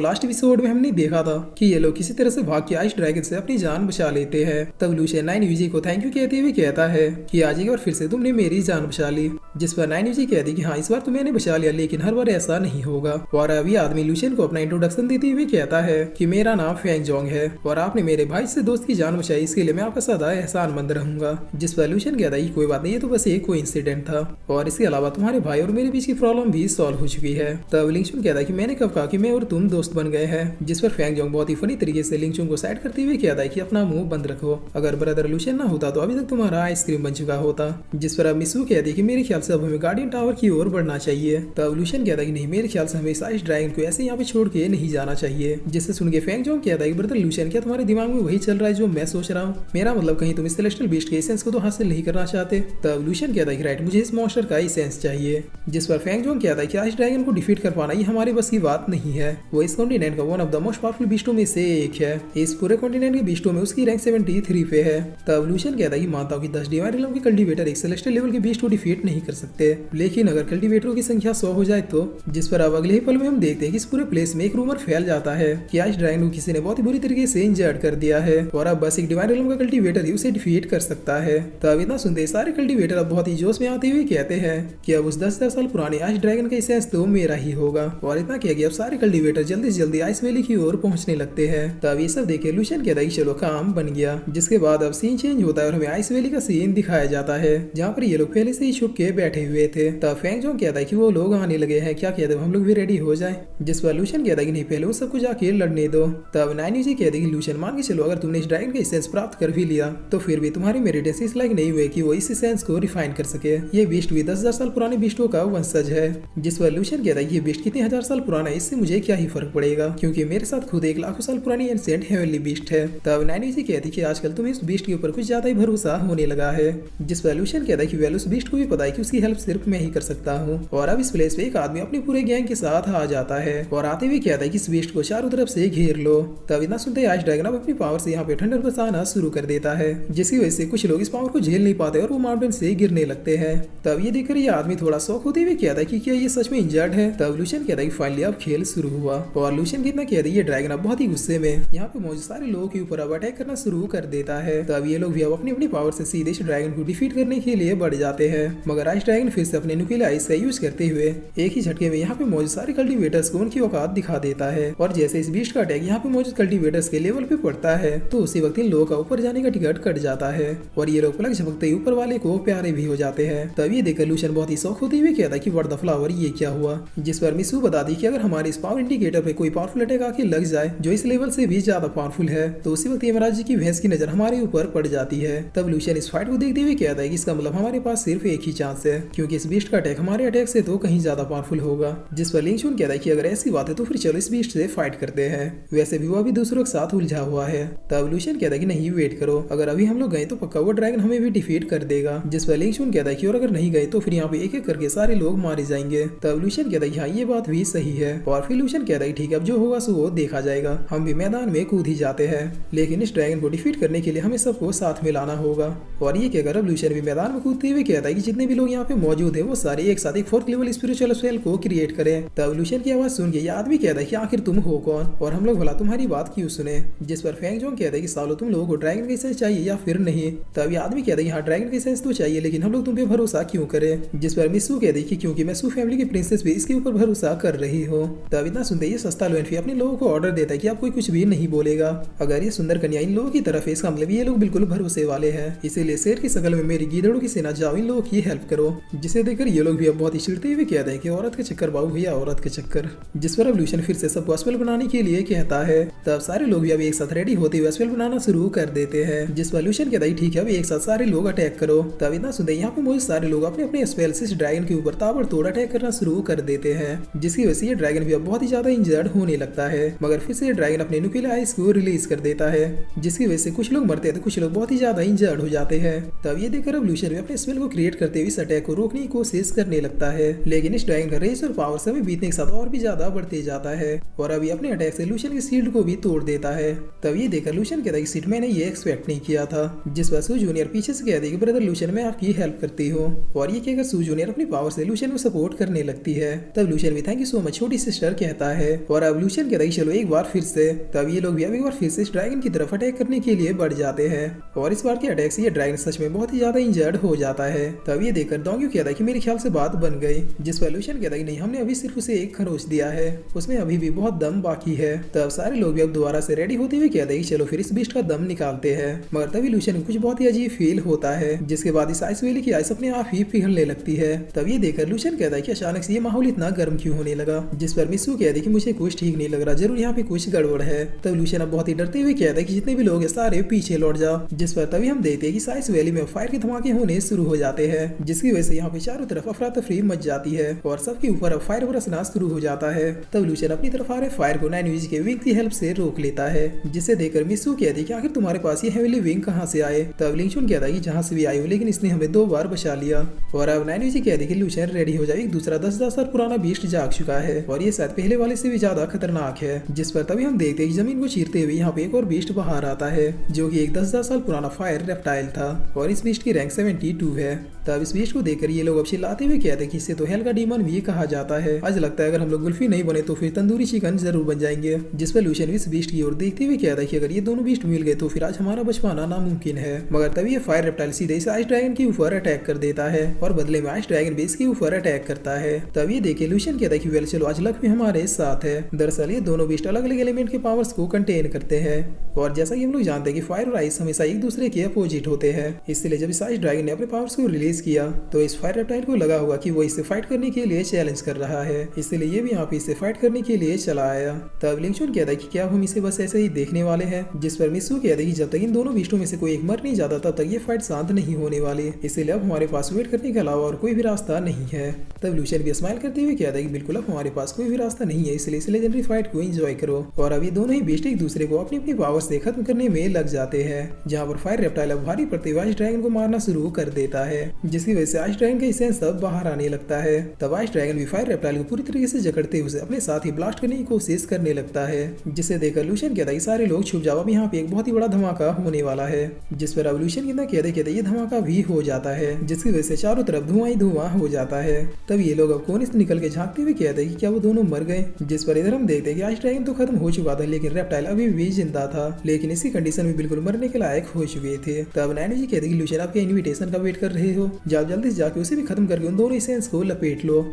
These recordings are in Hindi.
लास्ट एपिसोड में हमने देखा था कि ये लोग किसी तरह से भाग के आइस ड्रैगन से अपनी जान बचा लेते हैं। तब लूशियन 9UG को थैंक यू कहते हुए कहता है कि आज एक बार फिर से तुमने मेरी जान बचा ली। जिस पर 9UG कहती कि हाँ इस बार तो मैंने बचा लिया, लेकिन हर बार ऐसा नहीं होगा। और अभी आदमी लूशियन को अपना इंट्रोडक्शन देते हुए कहता है कि मेरा नाम फेंग जोंग है और आपने मेरे भाई से दोस्त की जान बचाई, इसके लिए मैं आपका सदा एहसानमंद रहूंगा। जिस पर लूशियन कहता है कोई बात नहीं, ये तो बस एक कोइंसिडेंट था और इसके अलावा तुम्हारे भाई और मेरे बीच की प्रॉब्लम भी सॉल्व हो चुकी है। तब लिंगचुन कहता है कि मैंने कब कहा कि मैं और तुम दोस्त बन गए हैं। जिस पर फेंग जोंग बहुत ही फनी तरीके से लिंगचुन को साइड करते हुए कहता है कि अपना मुंह बंद रखो, अगर ब्रदर लूशियन ना होता तो अभी तक तुम्हारा आइसक्रीम बन चुका होता। जिस पर अब मिसू कहती है कि मेरे ख्याल से अब हमें गार्डियन टावर की ओर बढ़ना चाहिए। तब लूशियन कहता है कि नहीं, मेरे ख्याल से हमें इस आइस ड्रैगन को ऐसे यहाँ पे छोड़ के नहीं जाना चाहिए। जिससे सुन के फेंग जोंग कहता है कि ब्रदर लूशियन क्या तुम्हारे दिमाग में वही चल रहा है जो मैं सोच रहा हूँ? मेरा मतलब कहीं तुम इस सेलेस्टियल बीस्ट के एसेंस को तो हासिल नहीं करना चाहते? तब लूशियन कहता है कि राइट, मुझे इस मॉन्स्टर का एसेंस चाहिए। जिस पर फेंग जोंग कहता है कि आइस ड्रैगन को डिफीट कर पाना ये हमारे बस की बात नहीं है, वो इस कॉन्टिनेंट का one of the most powerful बीस्टों में से एक है। इस पूरे कॉन्टिनेंट के बीस्टों में उसकी रैंक 73 पे है। तब लूशियन कहता है कि मानता हूँ कि 10 डिवाइन रियल्म के कल्टीवेटर एक सेलेस्टियल लेवल के बीस्ट को डिफीट नहीं कर सकते, लेकिन अगर कल्टीवेटरों की संख्या 100 हो जाए तो। जिस पर अब अगले ही पल में हम देखते हैं कि इस पूरे प्लेस में एक रूमर फैल जाता है कि आइस ड्रैगन को किसी ने बहुत ही बुरी तरीके से इंजर्ड कर दिया है और अब बस एक डिवाइन रियल्म का कल्टीवेटर ही उसे डिफीट कर सकता है। तब इतना सुनते सारे कल्टीवेटर अब बहुत ही जोश में आते हुए कहते हैं कि अब उस 10,000 साल पुराने आइस ड्रैगन का एसेंस तो मेरा ही होगा। और इतना किया कि अब सारे कल्टीवेटर जल्दी से जल्दी आइस वैली की ओर पहुंचने लगते हैं। तब ये सब देखे लूशियन कहता है कि चलो काम बन गया। जिसके बाद अब सीन चेंज होता है और हमें आइस वैली का सीन दिखाया जाता है जहाँ पर ये लोग पहले से ही छुप के बैठे हुए थे। तब फेंग जोंग कहता है कि वो लोग आने लगे हैं, क्या कहते हैं हम लोग भी रेडी हो जाए। जिस पर लूशियन कहता है कि नहीं, पहले वो सबको जाके लड़ने दो। तब 9UG कहते हैं कि लूशियन मान के चलो अगर तुमने इस ड्रैगन का एसेंस प्राप्त कर भी लिया तो फिर भी तुम्हारी मेरिटेंस इस लायक नहीं हुए कि वो इस एसेंस को रिफाइन कर सके। ये बीस्ट भी 10,000 साल पुराने बीस्टों का वंशज है। जिस पर लूशियन कहता है कि ये बीस्ट कितने हजार साल पुराना है, इससे मुझे क्या ही फर्क पड़ेगा क्योंकि मेरे साथ खुद एक लाखों साल पुरानी एंशिएंट हेवनली बीस्ट है। तब 9UG कहती है कि आजकल तुम्हें इस बीस्ट के ऊपर कुछ ज्यादा ही भरोसा होने लगा है। जिस पर लूशियन कहता है कि वेल उस बीस्ट को भी पता है कि उसकी हेल्प सिर्फ मैं ही कर सकता हूँ। और अब इस प्लेस पे एक आदमी अपने पूरे गैंग के साथ आ जाता है और आते हुए कहता है कि इस बीस्ट को चारों तरफ से घेर लो। तब इतना सुनते आइस ड्रैगन अब अपनी पावर से यहाँ पे ठंडर बरसाना शुरू कर देता है, जिसकी वजह से कुछ लोग इस पावर को झेल नहीं पाते और वो माउंटेन से गिरने लगते हैं। तब ये देखकर ये आदमी थोड़ा शौक होते हुए कहता है कि क्या ये सच में इंजर्ड है। तब लूशियन कहता है कि फाइनली अब खेल शुरू हुआ और लूशियन कितना कहता है ये ड्रैगन अब बहुत ही गुस्से में यहाँ पे मौजूद सारे लोगों के ऊपर अब अटैक करना शुरू कर देता है। तब ये लोग भी अब अपनी अपनी पावर से सीधे इस ड्रैगन को डिफीट करने के लिए बढ़ जाते हैं, मगर आइस ड्रैगन फिर से अपने नुकीले आइस का यूज करते हुए एक ही झटके में यहाँ पे मौजूद सारे कल्टीवेटर्स को उनकी औकात दिखा देता है। और जैसे इस बीस्ट का अटैक यहाँ पे मौजूद कल्टीवेटर्स के लेवल पे पड़ता है तो उसी वक्त इन लोगों का ऊपर जाने का टिकट कट जाता है और ये लोग पलक झपकते ही ऊपर वाले को प्यारे भी हो जाते हैं। तब ये देखकर लूशियन बहुत ही शौक होते हुए कहता है कि व्हाट द फ्लावर, ये क्या हुआ। जिस पर मिसू बताती कि अगर हमारे इस पावर इंडिकेटर पे कोई पावरफुल अटैक आके लग जाए जो इस लेवल से भी ज्यादा पावरफुल है तो उसी वक्त यमराज जी की भैंस की नजर हमारे ऊपर पड़ जाती है। तब लूशियन इस फाइट को देखते हुए कहता है कि इसका मतलब हमारे पास सिर्फ एक ही चांस है क्योंकि इस बीस्ट का अटैक हमारे अटैक से तो कहीं ज्यादा पावरफुल होगा। जिस पर लिंगचुन कहता है कि अगर ऐसी बात है तो फिर चलो इस बीस्ट से फाइट करते हैं, वैसे भी वो अभी दूसरों के साथ उलझा हुआ है। तब लूशियन कहता है कि नहीं वेट करो, अगर अभी हम लोग गए तो पक्का वो ड्रैगन हमें भी डिफीट कर देगा। जिस पर लिंगचुन कहता है कि और अगर नहीं गए तो फिर यहाँ पे एक एक करके सारे लोग मारे जाएंगे। तब लूशियन कहता है कि हाँ ये बात भी सही है और फिर लूशियन कहता है कि ठीक है अब जो होगा सो वो देखा जाएगा, हम भी मैदान में कूद ही जाते हैं, लेकिन इस ड्रैगन को डिफीट करने के लिए हमें सबको साथ में लाना होगा। और ये कहकर अब लूशियन भी मैदान में कूदते हुए कहता है कि जितने भी लोग यहाँ पे मौजूद है वो सारे एक साथ एक 4th लेवल स्पिरिचुअल स्पेल को क्रिएट करें। तब लूशियन की आवाज सुन के ये आदमी कहता है कि आखिर तुम हो कौन और हम लोग भला तुम्हारी बात क्यों सुने। जिस पर फेंग जोंग कहता है कि सालो तुम लोगों को ड्रैगन का एसेंस चाहिए या फिर नहीं। तब ये आदमी कहता है कि हाँ ड्रैगन का एसेंस तो चाहिए लेकिन हम लोग तुम पे भरोसा क्यों करें। जिस पर मिसू कहती है कि क्योंकि मैं सू फैमिली की प्रिंसेस भी इसके ऊपर भरोसा कर रही हो। तब इतना सुनते ये सस्ता लोएनफी अपने लोगों को ऑर्डर देता है कि आप कोई कुछ भी नहीं बोलेगा, अगर ये सुंदर कन्या इन लोगों की तरफ है इसका मतलब ये लोग बिल्कुल भरोसे वाले हैं, इसीलिए शेर की शकल में मेरी गीदड़ों की सेना जाओ इन लोगों की हेल्प करो। जिसे देखकर ये लोग भी अब बहुत ही चिढ़ते हुए कहते हैं कि औरत के चक्कर बाबू भैया औरत के चक्कर। जिस पर अब लूशियन फिर से सबको अस्पल बनाने के लिए कहता है। तब सारे लोग भी अब एक साथ रेडी होते हुए अस्पल बनाना शुरू कर देते हैं। जिस पर लूशियन कहता है ठीक है अब एक साथ सारे लोग अटैक करो। तब इतना सुनते यहाँ पे मौजूद सारे लोग अपने अपने स्पेल से इस ड्रैगन के ऊपर ताबड़तोड़ अटैक करना शुरू कर देते हैं, जिसकी वजह से ये ड्रैगन भी अब बहुत ही ज्यादा इंजर्ड होने लगता है, मगर फिर से ये ड्रैगन अपने नुकीले आइस को रिलीज कर देता है, जिसकी वजह से कुछ लोग मरते हैं तो कुछ लोग बहुत ही ज्यादा इंजर्ड हो जाते हैं। तब ये देखकर अब लूशियन भी अपने स्पेल को क्रिएट करते हुए इस अटैक को रोकने की कोशिश करने लगता है, लेकिन इस ड्रैगन का रेस और पावर समय बीतने के साथ और भी ज्यादा बढ़ते जाता है और अभी अपने अटैक से लूशियन की शील्ड को भी तोड़ देता है। तब ये देखकर लूशियन कहता है कि सीट मैंने ये एक्सपेक्ट नहीं किया था। जिस पर सू जूनियर पीछे से कहती है कि ब्रदर लूशियन मैं आपकी हेल्प करती हूँ और ये कहकर सू जूनियर अपनी पावर से लूशियन को सपोर्ट करने लगती है। तब लूशियन भी थैंक यू सो मच छोटी सिस्टर कहता है और अब लूशियन कहता है कि चलो एक बार फिर से। तब ये लोग भी अब एक बार फिर से इस ड्रैगन की तरफ अटैक करने के लिए बढ़ जाते हैं और इस बार के अटैक से ये ड्रैगन सच में बहुत ही ज्यादा इंजर्ड हो जाता है। तब ये देखकर डोंग्यू कहता है कि मेरे ख्याल से बात बन गई, जिस पर लूशियन कहता है कि नहीं, हमने अभी सिर्फ उसे एक खरोच दिया है, उसमें अभी भी बहुत दम बाकी है। तब सारे लोग भी अब दोबारा से रेडी होते हुए कहते हैं कि चलो फिर इस बीस्ट का दम निकालते हैं। मगर तभी लूशियन को कुछ बहुत ही अजीब फील होता है, जिसके बाद इस आइस वैली की आइस अपने आप ही पिघलने लगती है। तब ये देखकर लूशियन कहता है कि अचानक से ये माहौल इतना गर्म क्यों होने लगा, जिस पर मिस्सू कहती है कि मुझे कुछ ठीक नहीं लग रहा, जरूर यहाँ पे कुछ गड़बड़ है। तब लूशियन अब बहुत ही डरते हुए कहता है कि जितने भी लोग हैं सारे पीछे लौट जाओ, जिस पर तभी हम देखते हैं कि साइस वैली में फायर के धमाके होने शुरू हो जाते हैं, जिसकी वजह से यहाँ पे चारों तरफ अफरा तफरी मच जाती है और सबके ऊपर अब फायर बरसना शुरू हो जाता है। तब लूशियन अपनी तरफ आ रहे फायर को 9 विंग के विंग की हेल्प से रोक लेता है, जिसे देखकर मिस्सू कहती है कि आखिर तुम्हारे पास ये हेवीली विंग कहाँ से आए। तब लिंगचुन कहता है कि जहाँ से भी आई हो, लेकिन इसने हमें 2 बार बचा लिया। और अब 9 कहती है कि लूशियन रेडी हो जाए, एक दूसरा 10,000 साल पुराना बीस्ट जाग चुका है और ये शायद पहले वाले से भी ज्यादा खतरनाक है। जिस पर तभी हम देखते हैं कि जमीन को चीरते हुए यहाँ पे एक और बीस्ट बाहर आता है, जो कि एक 10,000 साल पुराना फायर रेप्टाइल था और इस बीस्ट की रैंक 72 है। तब इस बीस्ट को देखकर ये लोग अब चिल्लाते हुए कहते हैं कि इसे तो हेल का डीमन भी कहा जाता है। आज लगता है अगर हम लोग गुल्फी नहीं बने तो फिर तंदूरी चिकन जरूर बन जाएंगे। जिस पर लूशियन इस बीस्ट की ओर देखते हुए कहता है कि अगर ये दोनों बीस्ट मिल गए तो फिर आज हमारा बच पाना नामुमकिन है। मगर तभी ये फायर रेप्टाइल सीधे इस आइस ड्रैगन के ऊपर अटैक कर देता है और बदले में आइस ड्रैगन बेस के ऊपर अटैक करता है। तब ये देखे लूशियन कहता है कि वेल चलो आज लक भी हमारे साथ है। दरअसल ये दोनों बीस्ट अलग अलग एलिमेंट के पावर्स को कंटेन करते हैं और जैसा कि हम लोग जानते हैं कि फायर और आइस हमेशा एक दूसरे के अपोजिट होते हैं, इसलिए जब इस आइस ड्रैगन ने अपने पावर्स को रिलीज किया तो इस फायर रेप्टाइल को लगा हुआ कि वो इससे फाइट करने के लिए चैलेंज कर रहा है, इसलिए ये भी यहाँ पे इससे फाइट करने के लिए चला आया। तब लिंगचुन कहता है कि क्या हम इसे बस ऐसे ही देखने वाले हैं, जिस पर मिस्सू कहता है कि जब तक इन दोनों बीस्टों में से कोई एक मर नहीं जाता तब तक ये फाइट शांत नहीं होने वाली, इसलिए अब हमारे पास वेट करने के अलावा और कोई भी रास्ता नहीं है। तब लूशियन भी स्माइल करते हुए कहता है कि बिल्कुल अब हमारे पास कोई भी रास्ता नहीं है, इसलिए इस लेजेंडरी फाइट को एंजॉय करो। और अब ये दोनों ही बीस्ट एक दूसरे को अपनी अपनी पावर से खत्म करने में लग जाते हैं, जहाँ पर फायर रेप्टाइल अब भारी पड़ते हुए आइस ड्रैगन को मारना शुरू कर देता है, जिसकी वजह से आइस ड्रैगन का एसेंस सब बाहर आने लगता है। तब आइस ड्रैगन भी फायर रेप्टाइल को पूरी तरीके से जकड़ते हुए अपने साथ ही ब्लास्ट करने की कोशिश करने लगता है, जिसे देखकर लूशियन कहता है कि सारे लोग छुप जाओ, अब यहाँ पे एक बहुत ही बड़ा धमाका होने वाला है। जिस पर अब लूशियन कहता कहते ये धमाका भी हो जाता है, जिसकी वजह से चारों तरफ धुआं ही धुआं हो जाता है। तब ये लोग अब कोने से निकल के झांकते हुए कहते हैं कि क्या वो दोनों मर गए। जिस पर इधर हम देखते हैं कि आइस ड्रैगन तो खत्म हो चुका था, लेकिन रेप्टाइल अभी भी जिंदा था, लेकिन इसी कंडीशन में बिल्कुल मरने के लायक हो चुके थे। तब नैनी जी कहते हैं कि लूशियन आपके इनविटेशन का वेट कर रहे हो, जाओ जल्दी से जाके उसे भी खत्म करके उन दोनों एसेंस को लपेट लो।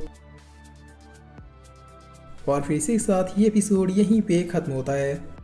और फिर इसी के साथ ये एपिसोड यहीं पे खत्म होता है।